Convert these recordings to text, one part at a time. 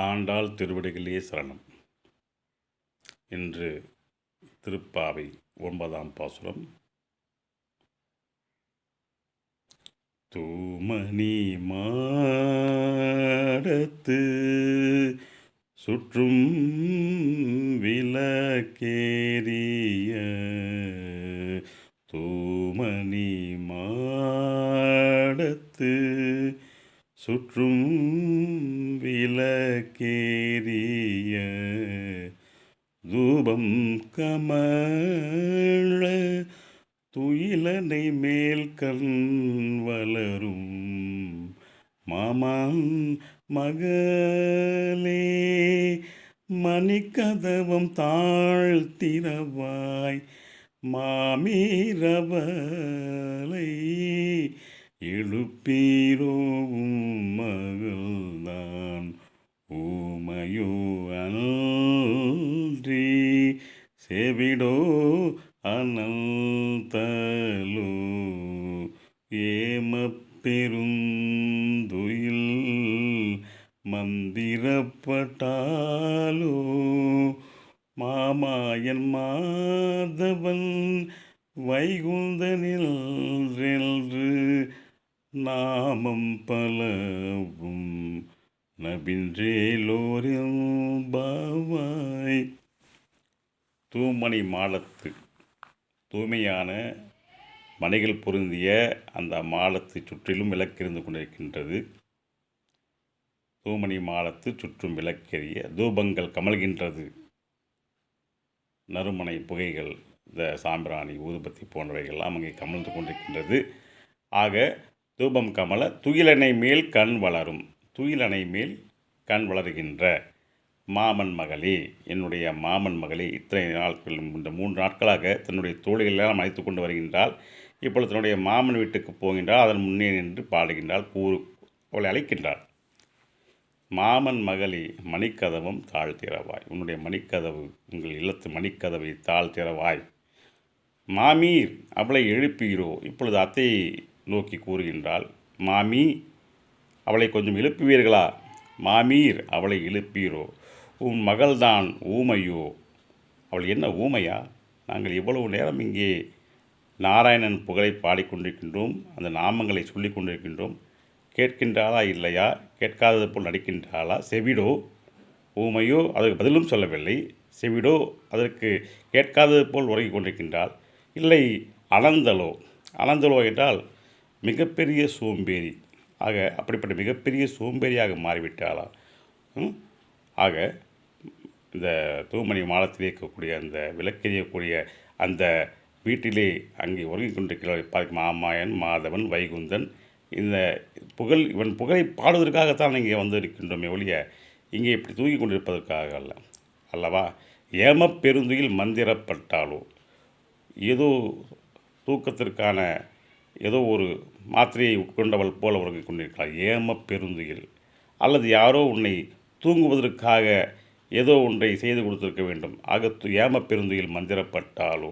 ஆண்டாள் திருவடிகளே சரணம். இன்று திருப்பாவை 9ஆம் பாசுரம். தூமணி மாடத்து சுற்றும் விளக்கேறிய தூமணி மாடத்து சுற்றும் விளக்கேறிய தூபம் கமழ துயிலனை மேல் கண் வளரும் மாமான் மகளே மணிக்கதவம் தாழ்த்திரவாய் மாமீரவலை எழுப்பீரோ மகள்தான் ஊமையோ அன்றி செவிடோ அனந்தலோ ஏமப்பெருந்துயில் மந்திரப்பட்டாலோ மாமாயன் மாதவன் வைகுந்தனில் நாமம் பலவும் நபின்றேலோரில் பாவாய். தூமணி மாடத்து தூய்மையான மணிகள் பொருந்திய அந்த மாடத்தை சுற்றிலும் விளக்கிருந்து கொண்டிருக்கின்றது. தூமணி மாடத்து சுற்றும் விளக்கெரிய தூபங்கள் கமழ்கின்றது. நறுமணை புகைகள், இந்த சாம்பிராணி, ஊதுபத்தி போன்றவைகள்லாம் அங்கே கமழ்ந்து கொண்டிருக்கின்றது. ஆக தூபம் கமல துயிலனை மேல் கண் வளரும், துயிலனை மேல் கண் வளருகின்ற மாமன் மகளே, என்னுடைய மாமன் மகளே, இத்தனை நாட்கள், இந்த 3 நாட்களாக தன்னுடைய தோழிகளெல்லாம் அழைத்து கொண்டு வருகின்றாள். இப்பொழுது தன்னுடைய மாமன் வீட்டுக்கு போகின்றாள். அதன் முன்னே நின்று பாடுகின்றாள், அவளை அழைக்கின்றாள். மாமன் மகளே மணிக்கதவம் தாழ்த்திரவாய், உன்னுடைய மணிக்கதவு, உங்கள் இல்லத்து மணிக்கதவை தாழ்த்திரவாய். மாமீர் அவளை எழுப்பீரோ, இப்பொழுது அத்தையை நோக்கி கூறுகின்றாள். மாமி அவளை கொஞ்சம் எழுப்புவீர்களா? மாமீர் அவளை எழுப்பீரோ, உன் மகள்தான் ஊமையோ. அவள் என்ன ஊமையா? நாங்கள் இவ்வளவு நேரம் இங்கே நாராயணன் புகழை பாடிக்கொண்டிருக்கின்றோம், அந்த நாமங்களை சொல்லி கொண்டிருக்கின்றோம். கேட்கின்றாளா இல்லையா? கேட்காதது போல் நடிக்கின்றாளா? செவிடோ ஊமையோ? அதற்கு பதிலும் சொல்லவில்லை. செவிடோ அதற்கு கேட்காதது போல் உறங்கிக் கொண்டிருக்கின்றாள். இல்லை அனந்தலோ, அனந்தலோ என்றால் மிகப்பெரிய சோம்பேறி. ஆக அப்படிப்பட்ட மிகப்பெரிய சோம்பேறியாக மாறிவிட்டாளா? ஆக இந்த தூமணி மாடத்திலே இருக்கக்கூடிய அந்த விளக்கெரியக்கூடிய அந்த வீட்டிலே அங்கே உறங்கிக் கொண்டிருக்கிறார் மாமாயன் மாதவன் வைகுந்தன். இந்த இவன் புகழை பாடுவதற்காகத்தான் இங்கே வந்து இருக்கின்றோமே ஒழிய இங்கே இப்படி தூங்கி கொண்டிருப்பதற்காக அல்லவா? ஏமப்பெருந்துயில் மந்திரப்பட்டாலோ, ஏதோ தூக்கத்திற்கான ஏதோ ஒரு மாத்திரையை உட்கொண்டவள் போல உறங்கிக் கொண்டிருக்கிறாள். ஏமப்பெருந்துயில், அல்லது யாரோ உன்னை தூங்குவதற்காக ஏதோ ஒன்றை செய்து கொடுத்திருக்க வேண்டும். ஆக ஏமப்பெருந்துயில் மந்திரப்பட்டாலோ,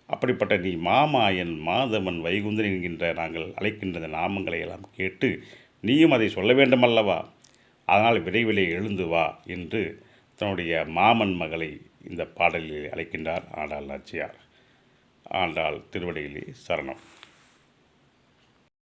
அப்படிப்பட்ட நீ மாமாயன் மாதவன் வைகுந்தன் என்கின்ற நாங்கள் அழைக்கின்ற நாமங்களை எல்லாம் கேட்டு நீயும் அதை சொல்ல வேண்டுமல்லவா? அதனால் விரைவிலே எழுந்து வா என்று தன்னுடைய மாமன் மகளை இந்த பாடலில் அழைக்கின்றார் ஆண்டாள் நாச்சியார். ஆண்டாள் திருவடிகளே சரணம்.